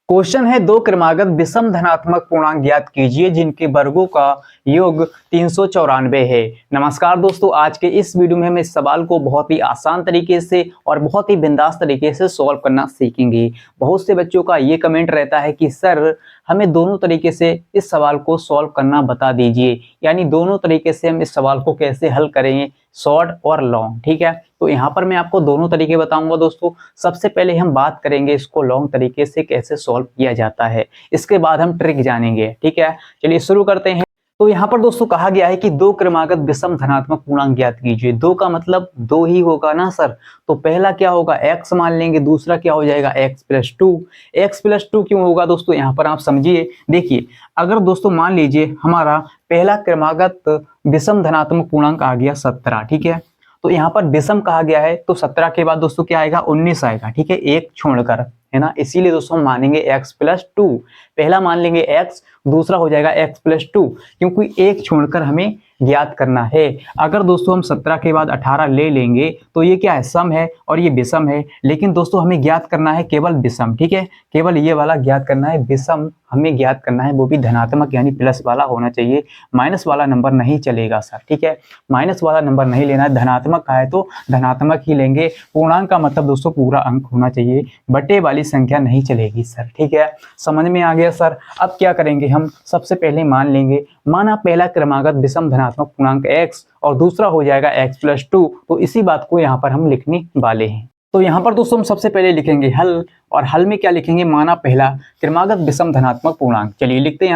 Question है दो क्रमागत विषम धनात्मक पूर्णांक ज्ञात कीजिए जिनके वर्गों का योग 394 है। नमस्कार दोस्तों, आज के इस वीडियो में हम इस सवाल को बहुत ही आसान तरीके से और बहुत ही बिंदास तरीके से सॉल्व करना सीखेंगे। बहुत से बच्चों का ये कमेंट रहता है कि सर हमें दोनों तरीके से इस सवाल को सॉल्व करना बता दीजिए, यानी दोनों तरीके से हम इस सवाल को कैसे हल करेंगे, शॉर्ट और लॉन्ग। ठीक है, तो यहाँ पर मैं आपको दोनों तरीके बताऊंगा दोस्तों। सबसे पहले हम बात करेंगे इसको लॉन्ग तरीके से कैसे सॉल्व किया जाता है, इसके बाद हम ट्रिक जानेंगे। ठीक है, चलिए शुरू करते हैं। तो यहाँ पर दोस्तों कहा गया है कि दो क्रमागत विषम धनात्मक पूर्णांक ज्ञात कीजिए। दो का मतलब दो ही होगा ना सर, तो पहला क्या होगा x मान लेंगे, दूसरा क्या हो जाएगा x+2। x+2 क्यों होगा दोस्तों, यहाँ पर आप समझिए। देखिए, अगर दोस्तों मान लीजिए हमारा पहला क्रमागत विषम धनात्मक पूर्णांक आ गया 17। ठीक है, तो यहाँ पर विषम कहा गया है तो 17 के बाद दोस्तों क्या आएगा, 19 आएगा। ठीक है, एक छोड़कर, है ना, इसीलिए दोस्तों हम मानेंगे x+2। पहला मान लेंगे x, दूसरा हो जाएगा x+2, क्योंकि एक छोड़कर हमें ज्ञात करना है। अगर दोस्तों हम 17 के बाद 18 ले लेंगे तो ये क्या है, सम है और ये विषम है, लेकिन दोस्तों हमें ज्ञात करना है केवल विषम। ठीक है, केवल ये वाला ज्ञात करना है, विषम हमें ज्ञात करना है, वो भी धनात्मक यानी प्लस वाला होना चाहिए। माइनस वाला नंबर नहीं चलेगा सर। ठीक है, माइनस वाला नंबर नहीं लेना है, धनात्मक का है तो धनात्मक ही लेंगे। पूर्णांक का मतलब दोस्तों पूरा अंक होना चाहिए, बटे वाली संख्या नहीं चलेगी सर। ठीक है, समझ में आ गया सर। अब क्या करेंगे हम, सबसे पहले मान लेंगे, माना पहला क्रमागत विषम धनात्मक पूर्णांक x और दूसरा हो जाएगा x+2, तो इसी बात को यहाँ पर हम लिखने वाले हैं। तो यहाँ पर दोस्तों हम सबसे पहले लिखेंगे हल, और हल में क्या लिखेंगे, माना पहला क्रमागत विषम धनात्मक पूर्णांक। चलिए लिखते हैं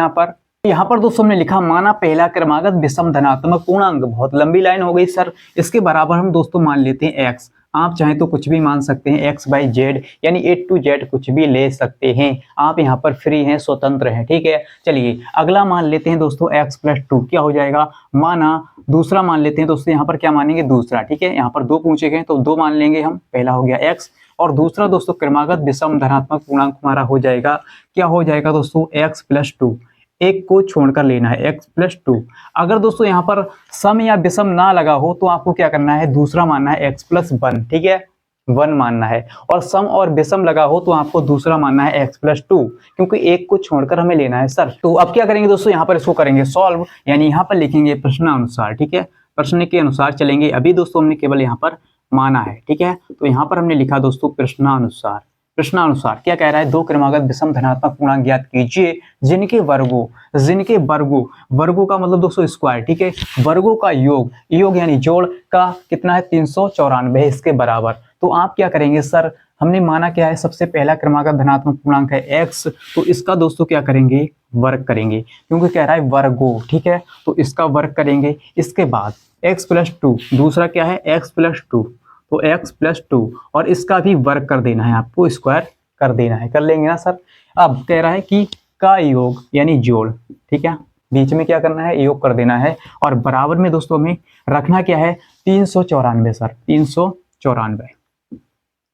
यहाँ पर दोस्तों हमने लिखा माना पहला क्रमागत विषम धनात्मक पूर्णांक। बहुत लंबी लाइन हो गई सर, इसके बराबर हम दोस्तों मान लेते हैं x। आप चाहें तो कुछ भी मान सकते हैं, x/z यानी A to Z कुछ भी ले सकते हैं। आप यहाँ पर फ्री हैं, स्वतंत्र हैं। ठीक है, चलिए अगला मान लेते हैं दोस्तों x+2। क्या हो जाएगा, माना दूसरा मान लेते हैं दोस्तों, यहाँ पर क्या मानेंगे, दूसरा। ठीक है, यहाँ पर दो पूछे गए तो दो मान लेंगे हम। पहला हो गया x और दूसरा दोस्तों क्रमागत विषम धनात्मक पूर्णांक हमारा हो जाएगा, क्या हो जाएगा दोस्तों, x+2। एक को छोड़कर लेना है, x+2। अगर दोस्तों यहाँ पर सम या विषम ना लगा हो तो आपको क्या करना है, दूसरा मानना है x+1। ठीक है, 1 मानना है, और सम और विषम लगा हो तो आपको दूसरा मानना है x+2, क्योंकि एक को छोड़कर हमें लेना है सर। तो अब क्या करेंगे दोस्तों, यहाँ पर इसको करेंगे सॉल्व, यानी यहाँ पर लिखेंगे प्रश्नानुसार। ठीक है, प्रश्न के अनुसार चलेंगे। अभी दोस्तों हमने केवल यहाँ पर माना है। ठीक है, तो यहाँ पर हमने लिखा दोस्तों प्रश्नानुसार। प्रश्नानुसार क्या कह रहा है, दो क्रमागत विषम धनात्मक पूर्णांक ज्ञात कीजिए जिनके वर्गों का मतलब दोस्तों स्क्वायर। ठीक है, वर्गों का योग यानी जोड़ का कितना है, 394 इसके बराबर। तो आप क्या करेंगे सर, हमने माना क्या है, सबसे पहला क्रमागत धनात्मक पूर्णांक है x, तो इसका दोस्तों क्या करेंगे, वर्ग करेंगे, क्योंकि कह रहा है वर्गों। ठीक है, तो इसका वर्ग करेंगे। इसके बाद x+2, दूसरा क्या है x+2, तो x+2 और इसका भी वर्ग कर देना है, आपको स्क्वायर कर देना है, कर लेंगे ना सर। अब कह रहा है कि का योग यानी जोड़। ठीक है, बीच में क्या करना है, योग कर देना है, और बराबर में दोस्तों हमें रखना क्या है, 394 सर,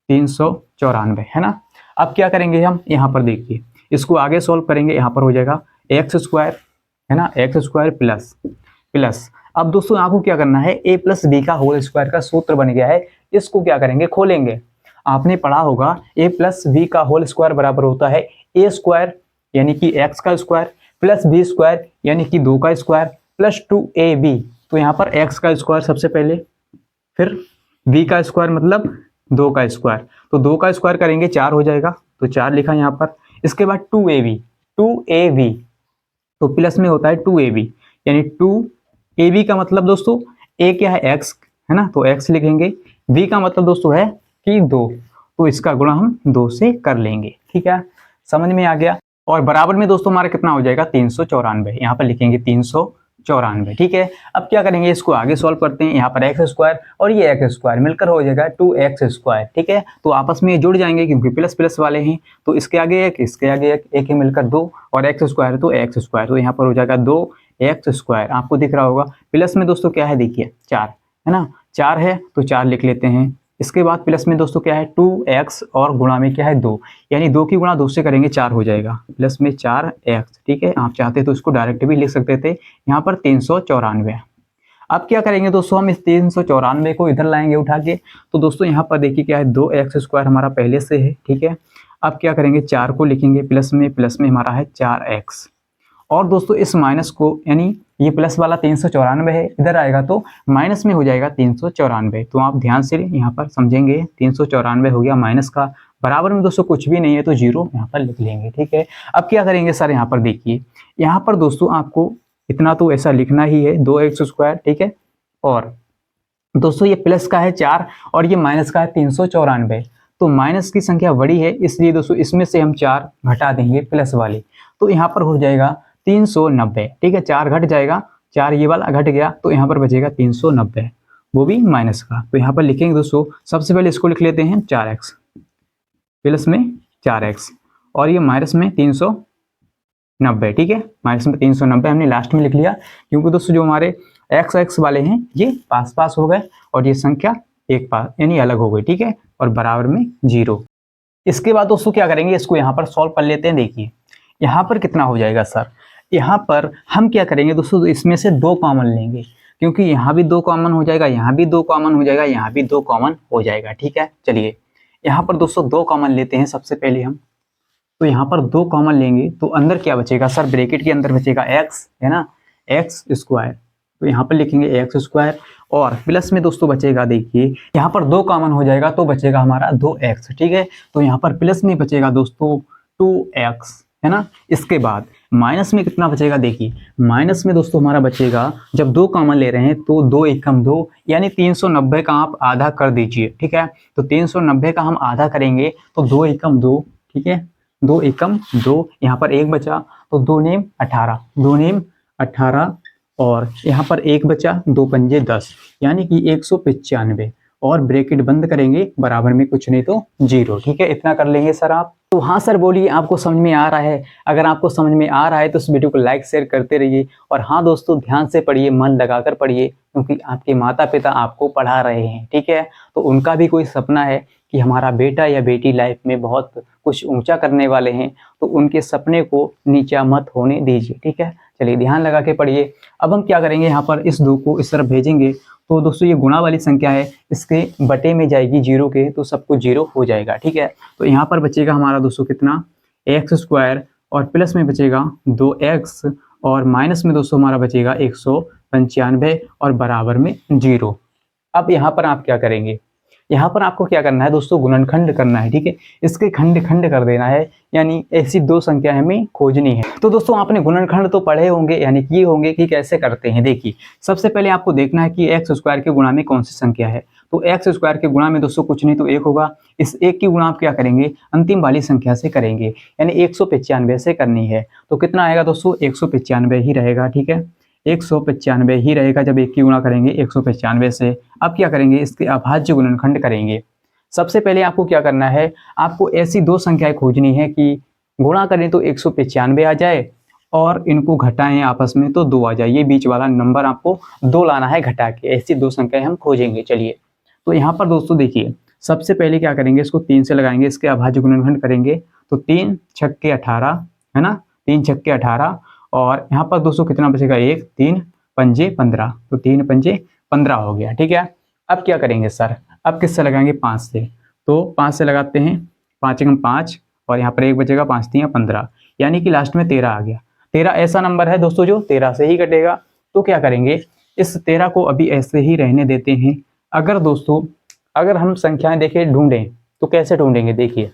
394 है ना। अब क्या करेंगे हम, यहाँ पर देखिए इसको आगे सोल्व करेंगे। यहाँ पर हो जाएगा x² है ना, x² प्लस। अब दोस्तों आपको क्या करना है, a+b का होल स्क्वायर का सूत्र बन गया है, इसको क्या करेंगे, खोलेंगे। आपने पढ़ा होगा a+b का होल स्क्वायर बराबर होता है a² यानी कि x का स्क्वायर प्लस b² यानी कि 2 का स्क्वायर प्लस 2ab। तो यहाँ पर x का स्क्वायर सबसे पहले, फिर b का स्क्वायर मतलब 2 का स्क्वायर, तो 2 का स्क्वायर करेंगे 4 हो जाएगा, तो 4 लिखा यहाँ पर। इसके बाद 2ab, तो प्लस में होता है 2ab यानी 2ab का मतलब दोस्तों a क्या है, x है ना, तो x लिखेंगे। b का मतलब दोस्तों है कि 2, तो इसका गुणा हम 2 से कर लेंगे। ठीक है, समझ में आ गया। और बराबर में दोस्तों हमारा कितना हो जाएगा, 394, यहाँ पर लिखेंगे 394। ठीक है, अब क्या करेंगे, इसको आगे सॉल्व करते हैं। यहाँ पर x² और ये x² मिलकर हो जाएगा 2x²। ठीक है, तो आपस में जुड़ जाएंगे क्योंकि प्लस प्लस वाले हैं, तो इसके आगे एक, इसके आगे एक ही मिलकर 2, और x² तो x², तो यहाँ पर हो जाएगा 2x²। आपको दिख रहा होगा, प्लस में दोस्तों क्या है, देखिए 4 है ना, 4 है तो 4 लिख लेते हैं। इसके बाद प्लस में दोस्तों क्या है, 2x और गुणा में क्या है 2, यानी 2 की गुणा 2 से करेंगे 4 हो जाएगा, प्लस में 4x। ठीक है, आप चाहते तो इसको डायरेक्ट भी लिख सकते थे, यहाँ पर 394। अब क्या करेंगे दोस्तों, हम इस 394 को इधर लाएंगे उठा के, तो दोस्तों यहाँ पर देखिए क्या है, 2x² हमारा पहले से है। ठीक है, अब क्या करेंगे, 4 को लिखेंगे प्लस में हमारा है 4x। और दोस्तों इस माइनस को, यानी ये प्लस वाला 394 है, इधर आएगा तो माइनस में हो जाएगा 394। तो आप ध्यान से यहाँ पर समझेंगे, 394 हो गया माइनस का, बराबर में दोस्तों कुछ भी नहीं है तो जीरो यहाँ पर लिख लेंगे। ठीक है, अब क्या करेंगे सर, यहाँ पर देखिए, यहाँ पर दोस्तों आपको इतना तो ऐसा लिखना ही है 2x²। ठीक है, और दोस्तों ये प्लस का है 4 और ये माइनस का है 394। तो माइनस की संख्या बड़ी है, इसलिए दोस्तों इसमें से हम 4 घटा देंगे प्लस वाली, तो यहाँ पर हो जाएगा 390। ठीक है, 4 घट जाएगा, 4 ये वाला घट गया, तो यहाँ पर बचेगा 390, वो भी माइनस का। तो यहाँ पर लिखेंगे दोस्तों, सबसे पहले इसको लिख लेते हैं 4x, प्लस में 4x और ये माइनस में 390। ठीक है, माइनस में 390 हमने लास्ट में लिख लिया, क्योंकि दोस्तों जो हमारे x वाले हैं ये पास पास हो गए और ये संख्या एक पास यानी अलग हो गई। ठीक है, और बराबर में 0। इसके बाद दोस्तों क्या करेंगे, इसको यहाँ पर सॉल्व कर लेते हैं। देखिए यहाँ पर कितना हो जाएगा सर, यहाँ पर हम क्या करेंगे दोस्तों, इसमें से 2 कॉमन लेंगे, क्योंकि यहाँ भी 2 कॉमन हो जाएगा, यहाँ भी 2 कॉमन हो जाएगा, यहाँ भी 2 कॉमन हो जाएगा। ठीक है, चलिए यहाँ पर दोस्तों 2 कॉमन लेते हैं सबसे पहले हम। तो यहाँ पर 2 कॉमन लेंगे तो अंदर क्या बचेगा सर, ब्रैकेट के अंदर बचेगा x, है ना, x²। तो यहाँ पर लिखेंगे x² और प्लस में दोस्तों बचेगा, देखिए यहाँ पर 2 कॉमन हो जाएगा तो बचेगा हमारा 2x। ठीक है, तो यहाँ पर प्लस में बचेगा दोस्तों 2x, है ना। इसके बाद माइनस में कितना बचेगा, देखिए माइनस में दोस्तों हमारा बचेगा, जब 2 कॉमन ले रहे हैं तो 2 एकम 2, यानी 390 का आप आधा कर दीजिए। ठीक है, तो 390 का हम आधा करेंगे तो 2 एकम 2। ठीक है, 2 एकम 2, यहाँ पर 1 बचा तो 2 नेम 18, 2 नेम 18 और यहाँ पर 1 बचा, 2 पंजे 10, यानी कि 195 और ब्रैकेट बंद करेंगे, बराबर में कुछ नहीं तो 0। ठीक है, इतना कर लेंगे सर आप। तो हाँ सर बोलिए, आपको समझ में आ रहा है? अगर आपको समझ में आ रहा है तो इस वीडियो को लाइक शेयर करते रहिए। और हाँ दोस्तों, ध्यान से पढ़िए, मन लगाकर पढ़िए, क्योंकि आपके माता पिता आपको पढ़ा रहे हैं। ठीक है, तो उनका भी कोई सपना है कि हमारा बेटा या बेटी लाइफ में बहुत कुछ ऊंचा करने वाले हैं, तो उनके सपने को नीचा मत होने दीजिए। ठीक है, चलिए ध्यान लगा के पढ़िए। अब हम क्या करेंगे, यहाँ पर इस 2 को इस तरफ भेजेंगे, तो दोस्तों ये गुणा वाली संख्या है, इसके बटे में जाएगी 0 के, तो सब कुछ 0 हो जाएगा। ठीक है, तो यहाँ पर बचेगा हमारा दोस्तों कितना, x² और प्लस में बचेगा 2x और माइनस में दोस्तों हमारा बचेगा 195 और बराबर में 0। अब यहाँ पर आप क्या करेंगे, यहाँ पर आपको क्या करना है दोस्तों, गुणनखंड करना है। ठीक है, इसके खंड खंड कर देना है, यानी ऐसी 2 संख्या हमें खोजनी है। तो दोस्तों आपने गुणनखंड तो पढ़े होंगे, यानी किए होंगे कि कैसे करते हैं। देखिए सबसे पहले आपको देखना है कि x² के गुणा में कौन सी संख्या है। तो x² के गुणा में दोस्तों कुछ नहीं तो 1 होगा। इस 1 की गुणा आप क्या करेंगे, अंतिम वाली संख्या से करेंगे, यानी 195 से करनी है। तो कितना आएगा दोस्तों, 195 ही रहेगा। ठीक है, 195 ही रहेगा जब 1 की गुणा करेंगे 195 से। अब क्या करेंगे, इसके अभाज्य गुणनखंड करेंगे। सबसे पहले आपको क्या करना है, आपको ऐसी 2 संख्याएं खोजनी है कि गुणा करें तो 195 आ जाए और इनको घटाएं आपस में तो 2 आ जाए। ये बीच वाला नंबर आपको 2 लाना है घटा के, ऐसी 2 संख्याएं हम खोजेंगे। चलिए, तो यहाँ पर दोस्तों देखिए, सबसे पहले क्या करेंगे, इसको 3 से लगाएंगे, इसके अभाज्य गुणनखंड करेंगे तो 3 छक्के 18, है ना, 3 छक्के 18 और यहाँ पर दोस्तों कितना बचेगा, 1 3 पंजे 15, तो 3 पंजे 15 हो गया। ठीक है, अब क्या करेंगे सर, अब किससे लगाएंगे, 5 से। तो 5 से लगाते हैं, 5 एकम 5 और यहाँ पर 1 बचेगा, 5 3 15, यानी कि लास्ट में 13 आ गया। 13 ऐसा नंबर है दोस्तों जो 13 से ही कटेगा। तो क्या करेंगे, इस 13 को अभी ऐसे ही रहने देते हैं। अगर दोस्तों अगर हम संख्याएं देखें ढूंढें तो कैसे ढूंढेंगे, देखिए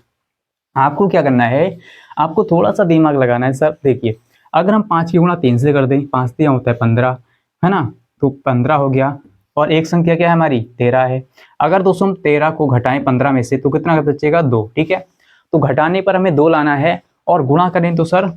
आपको क्या करना है, आपको थोड़ा सा दिमाग लगाना है सर। देखिए अगर हम 5 की गुणा 3 से कर दें, 5 3 होता है 15, है ना, तो 15 हो गया और एक संख्या क्या है हमारी, 13 है। अगर दोस्तों हम 13 को घटाएं 15 में से तो कितना बचेगा, 2। ठीक है, तो घटाने पर हमें 2 लाना है और गुणा करें तो सर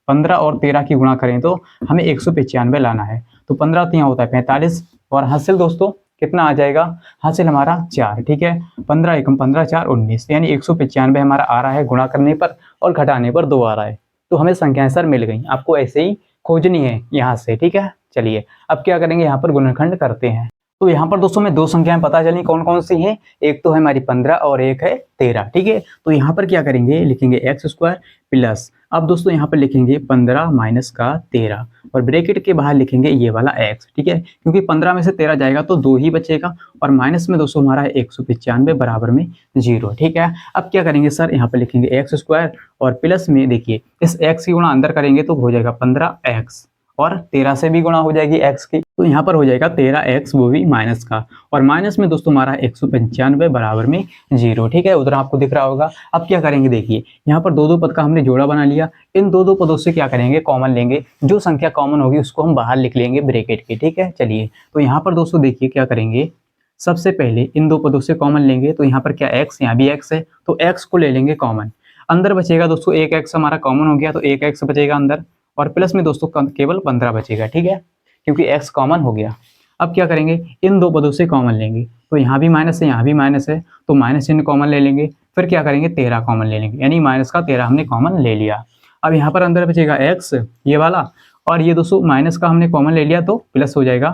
15 और 13 की गुणा करें तो हमें 195 लाना है। तो 15 3 होता है 45 और हासिल दोस्तों कितना आ जाएगा, हासिल हमारा 4। ठीक है, 15 एकम 15 4 19, यानी 195 हमारा आ रहा है गुणा करने पर और घटाने पर 2 आ रहा है। तो हमें संख्याएं सर मिल गई, आपको ऐसे ही खोजनी है यहाँ से। ठीक है, चलिए अब क्या करेंगे, यहाँ पर गुणनखंड करते हैं। तो यहाँ पर दोस्तों में दो संख्याएं पता चली कौन कौन सी हैं, एक तो है हमारी 15 और एक है 13। ठीक है, तो यहाँ पर क्या करेंगे, लिखेंगे एक्स स्क्वायर प्लस, अब दोस्तों यहाँ पर लिखेंगे 15 माइनस का 13 और ब्रैकेट के बाहर लिखेंगे ये वाला एक्स। ठीक है, क्योंकि 15 में से 13 जाएगा तो 2 ही बचेगा और माइनस में दोस्तों हमारा है 195 बराबर में 0। ठीक है, अब क्या करेंगे सर, यहाँ पर लिखेंगे एक्स स्क्वायर और प्लस में देखिए इस एक्स की गुणा अंदर करेंगे तो हो जाएगा 15x और 13 से भी गुणा हो जाएगी x की, तो यहाँ पर हो जाएगा 13x, वो भी माइनस का, और माइनस में दोस्तों हमारा 195 बराबर में 0। ठीक है, उधर आपको दिख रहा होगा। अब क्या करेंगे, देखिए यहाँ पर दो दो पद का हमने जोड़ा बना लिया, इन दो दो पदों से क्या करेंगे, कॉमन लेंगे, जो संख्या कॉमन होगी उसको हम बाहर लिख लेंगे ब्रैकेट के। ठीक है, चलिए तो यहाँ पर दोस्तों देखिए क्या करेंगे, सबसे पहले इन दो पदों से कॉमन लेंगे, तो यहाँ पर क्या x, यहाँ भी x है तो x को ले लेंगे कॉमन, अंदर बचेगा दोस्तों एक x हमारा कॉमन हो गया तो एक x बचेगा अंदर, और प्लस में दोस्तों केवल 15 बचेगा। ठीक है, क्योंकि x कॉमन हो गया। अब क्या करेंगे, इन दो पदों से कॉमन लेंगे, तो यहाँ भी माइनस है यहाँ भी माइनस है तो माइनस चिन्ह कॉमन ले लेंगे, फिर क्या करेंगे 13 कॉमन ले लेंगे, यानी माइनस का 13 हमने कॉमन ले लिया। अब यहाँ पर अंदर बचेगा x ये वाला, और ये दोस्तों माइनस का हमने कॉमन ले लिया तो प्लस हो जाएगा,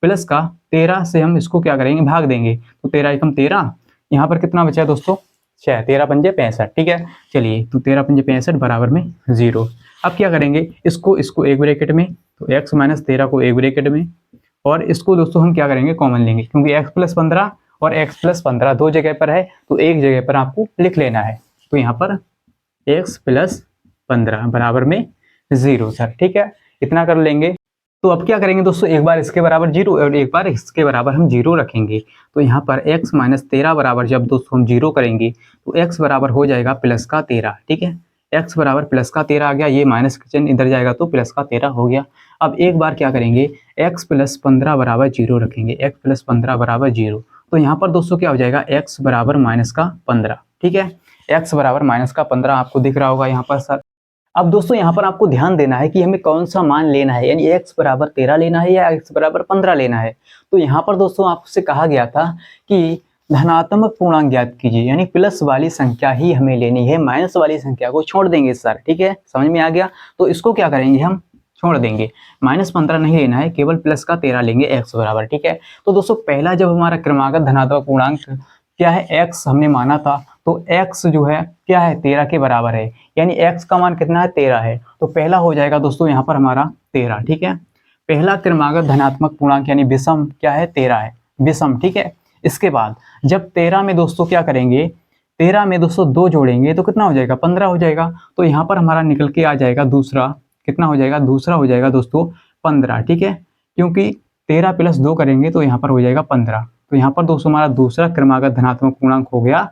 प्लस का 13 से हम इसको क्या करेंगे, भाग देंगे, तो 13 एकम 13, यहाँ पर कितना बचा दोस्तों 6, 13 पंजे 65। ठीक है, चलिए तो 13 पंजे 65 बराबर में 0। अब क्या करेंगे, इसको एक ब्रैकेट में, तो x माइनस 13 को एक ब्रैकेट में, और इसको दोस्तों हम क्या करेंगे, कॉमन लेंगे, क्योंकि x प्लस 15 और x प्लस 15 दो जगह पर है तो एक जगह पर आपको लिख लेना है, तो यहाँ पर x प्लस 15 बराबर में 0 सर। ठीक है, इतना कर लेंगे। तो अब क्या करेंगे दोस्तों, एक बार इसके बराबर 0 और एक बार इसके बराबर हम 0 रखेंगे, तो यहाँ पर x माइनस 13 बराबर जब दोस्तों हम 0 करेंगे तो x बराबर हो जाएगा प्लस का 13। ठीक है, x बराबर प्लस का 13 आ गया, ये माइनस का चिन्ह इधर जाएगा तो प्लस का 13 हो गया। अब एक बार क्या करेंगे, x प्लस 15 बराबर 0 रखेंगे, x प्लस 15 बराबर 0, तो यहाँ पर दोस्तों क्या हो जाएगा, x बराबर माइनस का 15। ठीक है, x बराबर माइनस का 15 आपको दिख रहा होगा यहाँ पर सर। अब दोस्तों यहाँ पर आपको ध्यान देना है कि हमें कौन सा मान लेना है, यानी x बराबर 13 लेना है या x बराबर 15 लेना है। तो यहाँ पर दोस्तों आपसे कहा गया था कि धनात्मक पूर्णांक ज्ञात कीजिए, यानी प्लस वाली संख्या ही हमें लेनी है, माइनस वाली संख्या को छोड़ देंगे सर। ठीक है, समझ में आ गया। तो इसको क्या करेंगे, हम छोड़ देंगे, -15 नहीं लेना है, केवल प्लस का 13 लेंगे x बराबर। ठीक है, तो दोस्तों पहला जब हमारा क्रमागत धनात्मक पूर्णांक क्या है, x हमने माना था, तो x जो है क्या है 13 के बराबर है, यानी x का मान कितना है 13 है, तो पहला हो जाएगा दोस्तों यहाँ पर हमारा 13। ठीक है, पहला क्रमागत धनात्मक पूर्णांक यानी विषम क्या है 13 है, विषम। ठीक है, इसके बाद जब 13 में दोस्तों क्या करेंगे, 13 में दोस्तों 2 जोड़ेंगे तो कितना हो जाएगा 15 हो जाएगा, तो यहाँ पर हमारा निकल के आ जाएगा दूसरा, कितना हो जाएगा, दूसरा हो जाएगा दोस्तों 15। ठीक है, क्योंकि 13 प्लस 2 करेंगे तो यहाँ पर हो जाएगा 15, तो यहाँ पर दोस्तों हमारा दूसरा क्रमागत धनात्मक पूर्णांक हो गया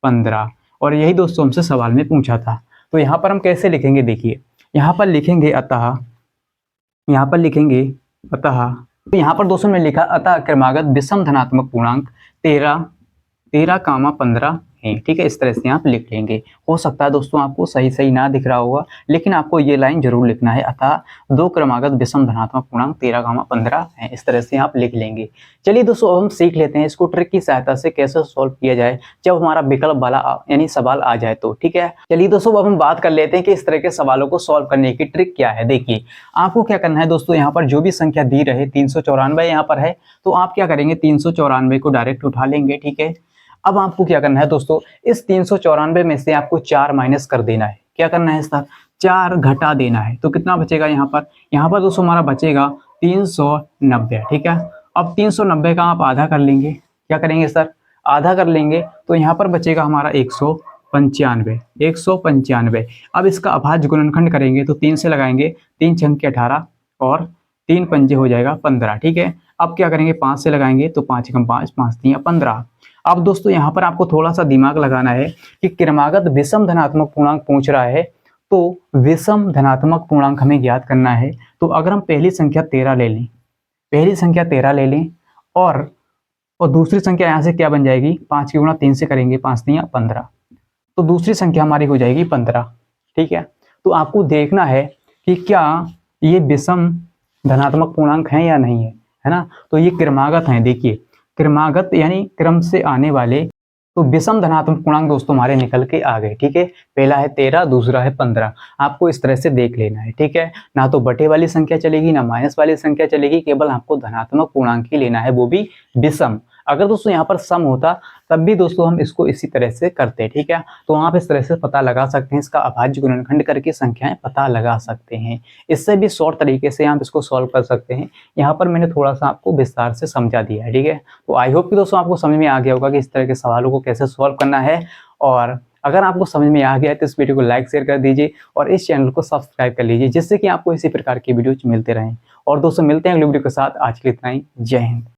15, और यही दोस्तों हमसे सवाल में पूछा था। तो यहाँ पर हम कैसे लिखेंगे, देखिए यहाँ पर लिखेंगे अतः, यहाँ पर लिखेंगे अतः, तो यहाँ पर दोस्तों में लिखा अतः क्रमागत विषम धनात्मक पूर्णांक 13, 15 है। ठीक है, इस तरह से आप लिख लेंगे। हो सकता है दोस्तों आपको सही ना दिख रहा होगा, लेकिन आपको ये लाइन जरूर लिखना है, अतः दो क्रमागत विषम धनात्मक पूर्णांक 13, 15 है, इस तरह से आप लिख लेंगे। चलिए दोस्तों अब हम सीख लेते हैं इसको ट्रिक की सहायता से कैसे सॉल्व किया जाए जब हमारा विकल्प वाला यानी सवाल आ जाए तो। ठीक है, चलिए दोस्तों अब हम बात कर लेते हैं कि इस तरह के सवालों को सॉल्व करने की ट्रिक क्या है। देखिए आपको क्या करना है दोस्तों, यहाँ पर जो भी संख्या दी रहे 394 यहाँ पर है, तो आप क्या करेंगे 394 को डायरेक्ट उठा लेंगे। ठीक है, अब आपको क्या करना है दोस्तों, इस 394 में से आपको 4 माइनस कर देना है। क्या करना है सर, 4 घटा देना है, तो कितना बचेगा यहाँ पर दोस्तों हमारा बचेगा 390। ठीक है, अब 390 का आप आधा कर लेंगे, क्या करेंगे सर, आधा कर लेंगे, तो यहाँ पर बचेगा हमारा 195। अब इसका अभाज्य गुणनखंड करेंगे तो 3 से लगाएंगे, 3 छंग के 18 और 3 पंजे हो जाएगा 15। ठीक है, अब क्या करेंगे 5 से लगाएंगे तो 5 एकम 5, 5 तियां 15। अब दोस्तों यहाँ पर आपको थोड़ा सा दिमाग लगाना है कि क्रमागत विषम धनात्मक पूर्णांक पूछ रहा है, तो विषम धनात्मक पूर्णांक हमें ज्ञात करना है। तो अगर हम पहली संख्या 13 ले लें, और दूसरी संख्या यहाँ से क्या बन जाएगी, 5 की गुणा 3 से करेंगे, 5 तियां 15, तो दूसरी संख्या हमारी हो जाएगी 15। ठीक है, तो आपको देखना है कि क्या ये विषम धनात्मक पूर्णांक है या नहीं है, है ना। तो ये क्रमागत हैं, देखिए क्रमागत यानी क्रम से आने वाले तो विषम धनात्मक पूर्णांक दोस्तों हमारे निकल के आ गए। ठीक है, पहला है 13, दूसरा है 15। आपको इस तरह से देख लेना है। ठीक है, ना तो बटे वाली संख्या चलेगी ना माइनस वाली संख्या चलेगी, केवल आपको धनात्मक पूर्णांक ही लेना है, वो भी विषम। अगर दोस्तों यहाँ पर सम होता तब भी दोस्तों हम इसको इसी तरह से करते। ठीक है, तो आप इस तरह से पता लगा सकते हैं, इसका अभाज्य गुणनखंड करके संख्याएं पता लगा सकते हैं। इससे भी शॉर्ट तरीके से आप इसको सॉल्व कर सकते हैं। यहाँ पर मैंने थोड़ा सा आपको विस्तार से समझा दिया है। ठीक है, तो आई होप कि दोस्तों आपको समझ में आ गया होगा कि इस तरह के सवालों को कैसे सॉल्व करना है। और अगर आपको समझ में आ गया है तो इस वीडियो को लाइक शेयर कर दीजिए और इस चैनल को सब्सक्राइब कर लीजिए, जिससे कि आपको इसी प्रकार की वीडियोज मिलते रहें। और दोस्तों मिलते हैं अगले वीडियो के साथ। आज के लिए इतना ही। जय हिंद।